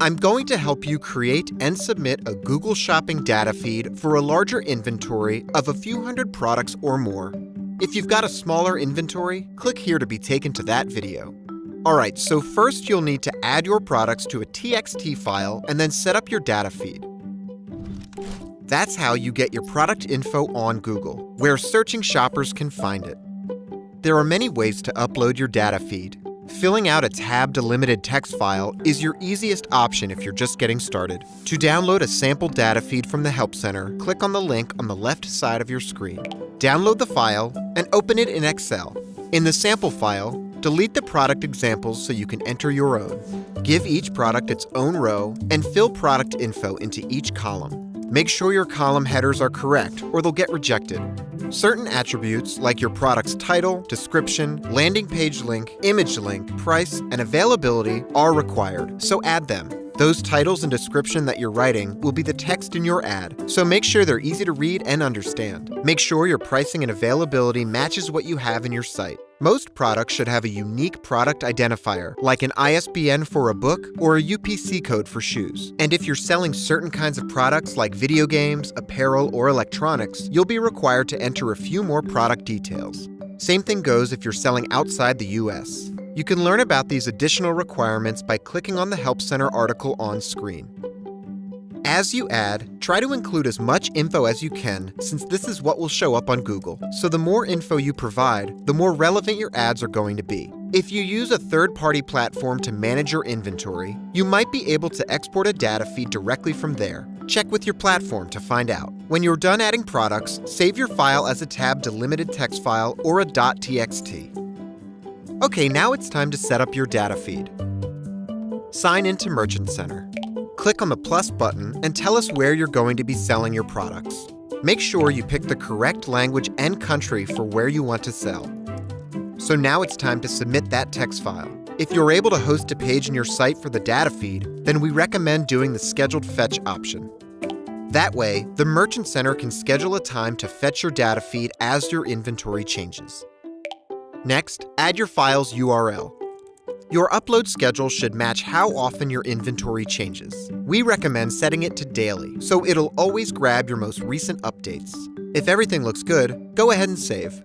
I'm going to help you create and submit a Google Shopping data feed for a larger inventory of a few hundred products or more. If you've got a smaller inventory, click here to be taken to that video. Alright, so first you'll need to add your products to a TXT file and then set up your data feed. That's how you get your product info on Google, where searching shoppers can find it. There are many ways to upload your data feed. Filling out a tab-delimited text file is your easiest option if you're just getting started. To download a sample data feed from the Help Center, click on the link on the left side of your screen. Download the file and open it in Excel. In the sample file, delete the product examples so you can enter your own. Give each product its own row and fill product info into each column. Make sure your column headers are correct or they'll get rejected. Certain attributes like your product's title, description, landing page link, image link, price, and availability are required, so add them. Those titles and description that you're writing will be the text in your ad, so make sure they're easy to read and understand. Make sure your pricing and availability matches what you have in your site. Most products should have a unique product identifier, like an ISBN for a book or a UPC code for shoes. And if you're selling certain kinds of products like video games, apparel, or electronics, you'll be required to enter a few more product details. Same thing goes if you're selling outside the US. You can learn about these additional requirements by clicking on the Help Center article on screen. As you add, try to include as much info as you can, since this is what will show up on Google. So the more info you provide, the more relevant your ads are going to be. If you use a third-party platform to manage your inventory, you might be able to export a data feed directly from there. Check with your platform to find out. When you're done adding products, save your file as a tab-delimited text file or a .txt. Okay, now it's time to set up your data feed. Sign into Merchant Center. Click on the plus button and tell us where you're going to be selling your products. Make sure you pick the correct language and country for where you want to sell. So now it's time to submit that text file. If you're able to host a page in your site for the data feed, then we recommend doing the scheduled fetch option. That way, the Merchant Center can schedule a time to fetch your data feed as your inventory changes. Next, add your file's URL. Your upload schedule should match how often your inventory changes. We recommend setting it to daily, so it'll always grab your most recent updates. If everything looks good, go ahead and save.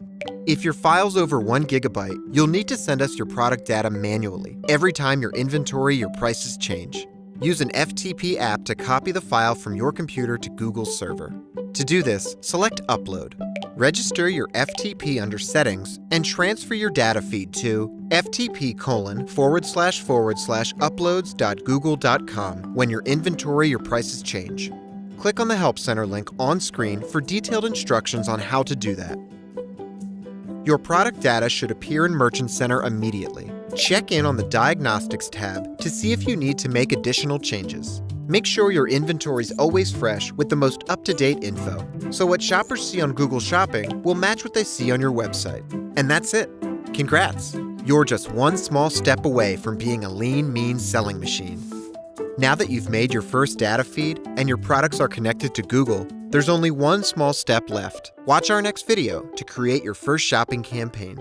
If your file's over 1 GB, you'll need to send us your product data manually every time your inventory or prices change. Use an FTP app to copy the file from your computer to Google's server. To do this, select Upload. Register your FTP under Settings and transfer your data feed to ftp://uploads.google.com when your inventory or prices change. Click on the Help Center link on screen for detailed instructions on how to do that. Your product data should appear in Merchant Center immediately. Check in on the Diagnostics tab to see if you need to make additional changes. Make sure your inventory is always fresh with the most up-to-date info, so what shoppers see on Google Shopping will match what they see on your website. And that's it. Congrats! You're just one small step away from being a lean, mean selling machine. Now that you've made your first data feed and your products are connected to Google, there's only one small step left. Watch our next video to create your first shopping campaign.